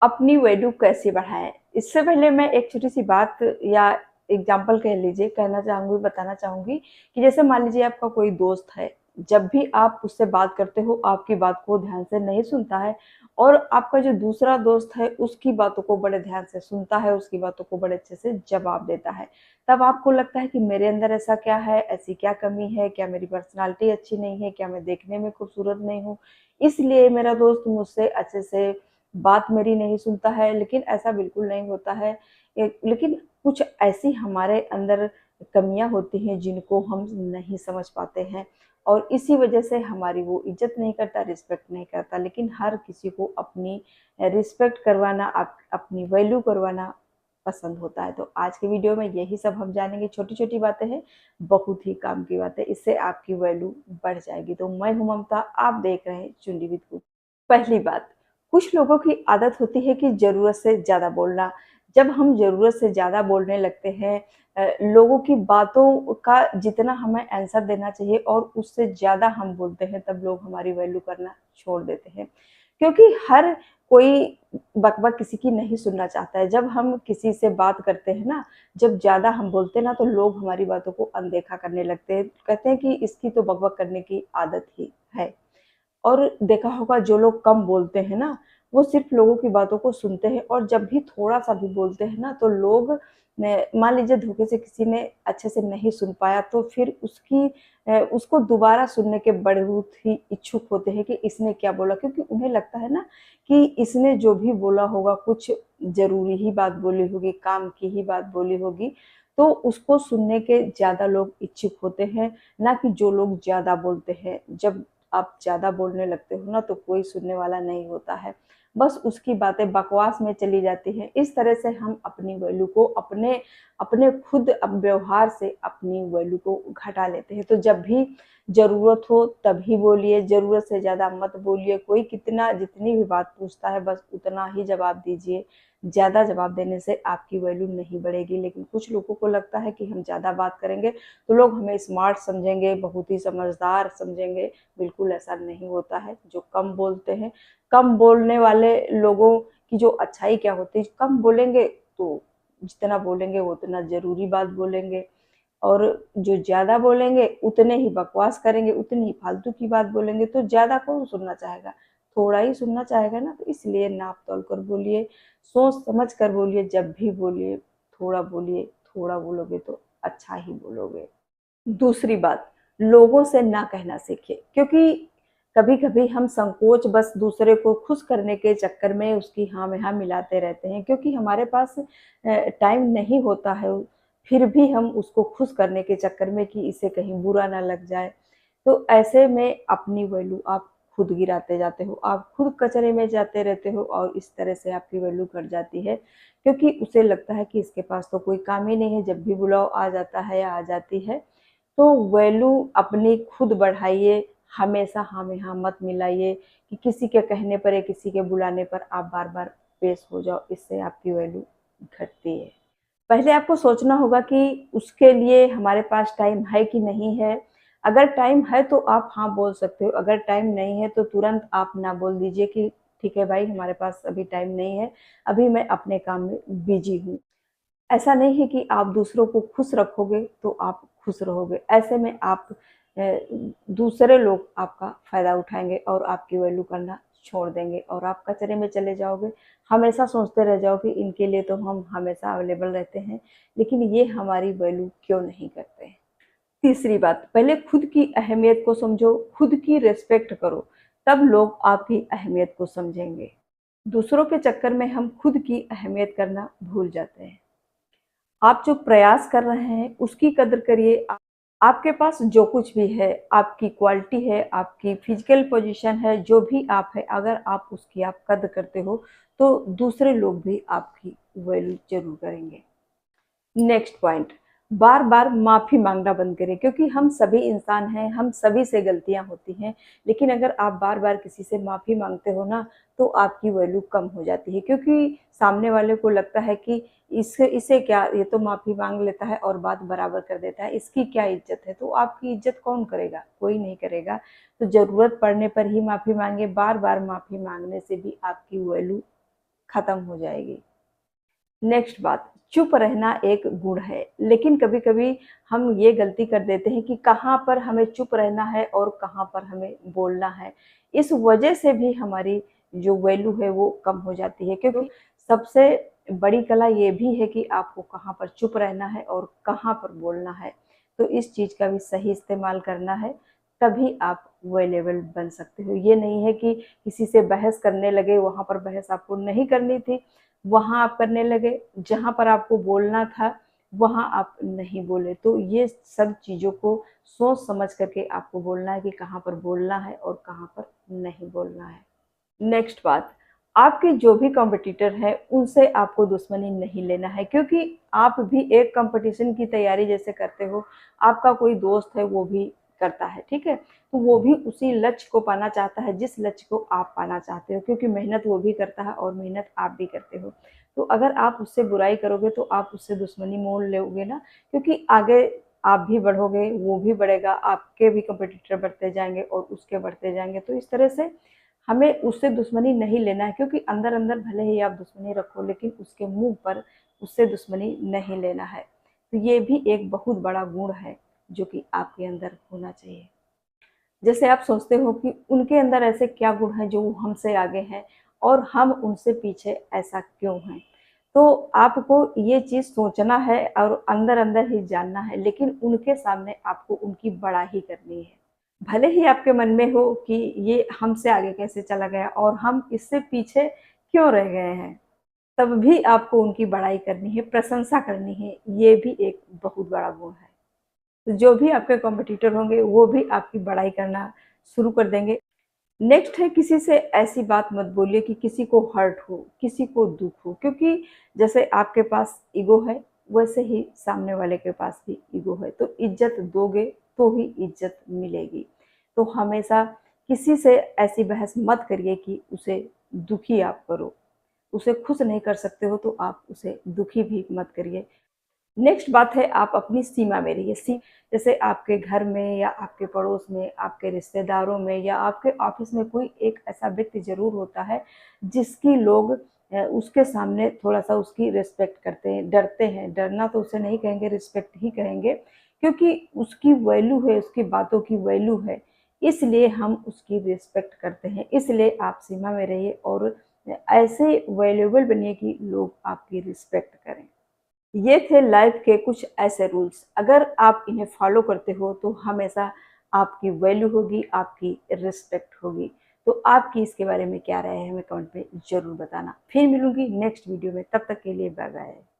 अपनी वैल्यू कैसे बढ़ाएँ? इससे पहले मैं एक छोटी-सी बात या एग्ज़ाम्पल कह लीजिए कहना चाहूँगी, बताना चाहूँगी कि जैसे मान लीजिए आपका कोई दोस्त है, जब भी आप उससे बात करते हो, आपकी बात को ध्यान से नहीं सुनता है और आपका जो दूसरा दोस्त है, उसकी बातों को बड़े ध्यान से सुनता है, उसकी बातों को बड़े अच्छे से जवाब देता है। तब आपको लगता है कि मेरे अंदर ऐसा क्या है, ऐसी क्या कमी है, क्या मेरी पर्सनैलिटी अच्छी नहीं है, क्या मैं देखने में खूबसूरत नहीं हूँ, इसलिए मेरा दोस्त मुझसे अच्छे से बात मेरी नहीं सुनता है, लेकिन ऐसा बिल्कुल नहीं होता है। लेकिन कुछ ऐसी हमारे अंदर कमियाँ होती हैं जिनको हम नहीं समझ पाते हैं और इसी वजह से हमारी वो इज़्ज़त नहीं करता, रिस्पेक्ट नहीं करता। लेकिन हर किसी को अपनी रिस्पेक्ट करवाना, अपनी वैल्यू करवाना पसंद होता है। तो आज की वीडियो में यही सब हम जानेंगे, छोटी-छोटी बातें हैं, बहुत ही काम की बातें, इससे आपकी वैल्यू बढ़ जाएगी। तो मैं हूँ ममता, आप देख रहे हैं चुन्नी विद कुछ। पहली बात, कुछ लोगों की आदत होती है कि ज़रूरत से ज़्यादा बोलना। जब हम ज़रूरत से ज़्यादा बोलने लगते हैं लोगों की बातों का जितना हमें आंसर देना चाहिए और उससे ज़्यादा हम बोलते हैं, तब लोग हमारी वैल्यू करना छोड़ देते हैं। क्योंकि हर कोई बक-बक किसी की नहीं सुनना चाहता है। जब हम किसी से बात करते हैं ना, जब ज़्यादा हम बोलते हैं ना, तो लोग हमारी बातों को अनदेखा करने लगते हैं। कहते हैं कि इसकी तो बक-बक करने की आदत ही है। और देखा होगा जो लोग कम बोलते हैं ना, वो सिर्फ़ लोगों की बातों को सुनते हैं और जब भी थोड़ा-सा भी बोलते हैं ना, तो लोग ने मान लीजिए धोखे से किसी ने अच्छे से नहीं सुन पाया, तो फिर उसको दोबारा सुनने के बहुत ही इच्छुक होते हैं कि इसने क्या बोला? क्योंकि उन्हें लगता है ना कि इसने जो भी बोला होगा, कुछ ज़रूरी ही बात बोली होगी, काम की ही बात बोली होगी, तो उसको सुनने के ज़्यादा लोग इच्छुक होते हैं, ना कि जो लोग ज़्यादा बोलते हैं। जब आप ज़्यादा बोलने लगते हो ना तो कोई सुनने वाला नहीं होता है। बस उसकी बातें बकवास में चली जाती हैं। इस तरह से हम अपनी वैल्यू को अपने अपने खुद व्यवहार से अपनी वैल्यू को घटा लेते हैं। तो जब भी ज़रूरत हो तभी बोलिए, ज़रूरत से ज़्यादा मत बोलिए। कोई कितना जितनी भी बात पूछता है बस उतना ही जवाब दीजिए। ज़्यादा जवाब देने से आपकी वैल्यू नहीं बढ़ेगी। लेकिन कुछ लोगों को लगता है कि हम ज़्यादा बात करेंगे तो लोग हमें स्मार्ट समझेंगे, बहुत ही समझदार समझेंगे। बिल्कुल ऐसा नहीं होता है। जो कम बोलते हैं, कम बोलने वाले लोगों की जो अच्छाई क्या होती है, कम बोलेंगे तो जितना बोलेंगे वो उतना ज़रूरी बात बोलेंगे और जो ज़्यादा बोलेंगे उतने ही बकवास करेंगे, उतनी ही फालतू की बात बोलेंगे, तो ज़्यादा कौन सुनना चाहेगा? थोड़ा ही सुनना चाहेगा ना, तो इसलिए नाप-तोल कर बोलिए, सोच समझ कर बोलिए, जब भी बोलिए, थोड़ा बोलोगे तो अच्छा ही बोलोगे। दूसरी बात, लोगों से ना कहना सीखिए क्योंकि कभी-कभी हम संकोच बस दूसरे को खुश करने के चक्कर में उसकी हाँ में हाँ मिलाते रहते हैं क्योंकि हमारे पास टाइम नहीं होता है, फिर भी हम उसको खुश करने के चक्कर में कि इसे कहीं बुरा ना लग जाए, तो ऐसे में अपनी वैल्यू आप खुद गिराते जाते हो, आप खुद कचरे में जाते रहते हो और इस तरह से आपकी वैल्यू घट जाती है क्योंकि उसे लगता है कि इसके पास तो कोई काम ही नहीं है, जब भी बुलाओ आ जाता है या आ जाती है। तो वैल्यू अपनी खुद बढ़ाइए, हमेशा हाँ में हाँ मत मिलाइए कि किसी के कहने पर या किसी के बुलाने पर आप बार-बार पेश हो जाओ, इससे आपकी वैल्यू घटती है। पहले आपको सोचना होगा कि उसके लिए हमारे पास टाइम है कि नहीं है। अगर टाइम है तो आप हाँ बोल सकते हो, अगर टाइम नहीं है तो तुरंत आप ना बोल दीजिए कि ठीक है भाई हमारे पास अभी टाइम नहीं है, अभी मैं अपने काम में बिज़ी हूँ। ऐसा नहीं है कि आप दूसरों को खुश रखोगे तो आप खुश रहोगे। ऐसे में आप दूसरे लोग आपका फ़ायदा उठाएँगे और आपकी वैल्यू करना छोड़ देंगे और आप कचरे में चले जाओगे। हमेशा सोचते रह जाओगे इनके लिए तो हम हमेशा अवेलेबल रहते हैं, लेकिन ये हमारी वैल्यू क्यों नहीं करते हैं। तीसरी बात, पहले खुद की अहमियत को समझो, खुद की रिस्पेक्ट करो, तब लोग आपकी अहमियत को समझेंगे। दूसरों के चक्कर में हम खुद की अहमियत करना भूल जाते हैं। आप जो प्रयास कर रहे हैं उसकी कदर करिए। आपके पास जो कुछ भी है, आपकी क्वालिटी है, आपकी फिजिकल पोजीशन है, जो भी आप है, अगर आप उसकी आप कदर करते हो, तो दूसरे लोग भी आपकी वैल्यू ज़रूर करेंगे। नेक्स्ट पॉइंट, बार-बार माफ़ी माँगना बंद करें क्योंकि हम सभी इंसान हैं, हम सभी से गलतियाँ होती हैं। लेकिन अगर आप बार-बार किसी से माफ़ी माँगते हो ना, तो आपकी वैल्यू कम हो जाती है क्योंकि सामने वाले को लगता है कि इसे इसे क्या, ये तो माफ़ी माँग लेता है और बात बराबर कर देता है, इसकी क्या इज़्ज़त है? तो आपकी इज़्ज़त कौन करेगा? कोई नहीं करेगा। तो ज़रूरत पड़ने पर ही माफ़ी माँगे, बार-बार माफ़ी माँगने से भी आपकी वैल्यू खत्म हो जाएगी। नेक्स्ट बात, चुप रहना एक गुण है, लेकिन कभी कभी हम ये गलती कर देते हैं कि कहाँ पर हमें चुप रहना है और कहाँ पर हमें बोलना है। इस वजह से भी हमारी जो वैल्यू है वो कम हो जाती है, क्योंकि सबसे बड़ी कला ये भी है कि आपको कहाँ पर चुप रहना है और कहाँ पर बोलना है। तो इस चीज़ का भी सही इस्तेमाल करना है, तभी आप वैल्यूएबल बन सकते हो। ये नहीं है कि किसी से बहस करने लगे, वहाँ पर बहस आपको नहीं करनी थी, वहाँ आप करने लगे, जहाँ पर आपको बोलना था वहाँ आप नहीं बोले। तो ये सब चीज़ों को सोच समझ करके आपको बोलना है कि कहाँ पर बोलना है और कहाँ पर नहीं बोलना है। नेक्स्ट बात, आपके जो भी कॉम्पिटिटर हैं उनसे आपको दुश्मनी नहीं लेना है, क्योंकि आप भी एक कंपटीशन की तैयारी जैसे करते हो, आपका कोई दोस्त है वो भी करता है, ठीक है, तो वो भी उसी लक्ष्य को पाना चाहता है जिस लक्ष्य को आप पाना चाहते हो, क्योंकि मेहनत वो भी करता है और मेहनत आप भी करते हो। तो अगर आप उससे बुराई करोगे तो आप उससे दुश्मनी मोल लोगे ना, क्योंकि आगे आप भी बढ़ोगे, वो भी बढ़ेगा, आपके भी कंपटीटर बढ़ते जाएंगे और उसके बढ़ते जाएंगे। तो इस तरह से हमें उससे दुश्मनी नहीं लेना है, क्योंकि अंदर अंदर भले ही आप दुश्मनी रखो लेकिन उसके मुंह पर उससे दुश्मनी नहीं लेना है। तो ये भी एक बहुत बड़ा गुण है जो कि आपके अंदर होना चाहिए। जैसे आप सोचते हो कि उनके अंदर ऐसे क्या गुण हैं जो वो हमसे आगे हैं और हम उनसे पीछे, ऐसा क्यों हैं। तो आपको ये चीज़ सोचना है और अंदर अंदर ही जानना है, लेकिन उनके सामने आपको उनकी बड़ाई करनी है। भले ही आपके मन में हो कि ये हमसे आगे कैसे चला गया और हम इससे पीछे क्यों रह गए हैं, तब भी आपको उनकी बड़ाई करनी है, प्रशंसा करनी है। ये भी एक बहुत बड़ा गुण है। तो जो भी आपके कॉम्पिटिटर होंगे वो भी आपकी बड़ाई करना शुरू कर देंगे। नेक्स्ट है, किसी से ऐसी बात मत बोलिए कि किसी को हर्ट हो, किसी को दुख हो, क्योंकि जैसे आपके पास ईगो है वैसे ही सामने वाले के पास भी ईगो है। तो इज्जत दोगे तो ही इज्जत मिलेगी। तो हमेशा किसी से ऐसी बहस मत करिए कि उसे दुखी आप करो। उसे खुश नहीं कर सकते हो तो आप उसे दुखी भी मत करिए। नेक्स्ट बात है, आप अपनी सीमा में रहिए। जैसे आपके घर में या आपके पड़ोस में, आपके रिश्तेदारों में या आपके ऑफिस में कोई एक ऐसा व्यक्ति ज़रूर होता है जिसकी लोग उसके सामने थोड़ा-सा उसकी रिस्पेक्ट करते हैं, डरते हैं। डरना तो उसे नहीं कहेंगे, रिस्पेक्ट ही कहेंगे, क्योंकि उसकी वैल्यू है, उसकी बातों की वैल्यू है, इसलिए हम उसकी रिस्पेक्ट करते हैं। इसलिए आप सीमा में रहिए और ऐसे वैल्यूएबल बनिए कि लोग आपकी रिस्पेक्ट करें। ये थे लाइफ के कुछ ऐसे रूल्स, अगर आप इन्हें फॉलो करते हो तो हमेशा आपकी वैल्यू होगी, आपकी रिस्पेक्ट होगी। तो आपकी इसके बारे में क्या राय है हमें कमेंट में ज़रूर बताना। फिर मिलूंगी नेक्स्ट वीडियो में, तब तक के लिए बाय बाय।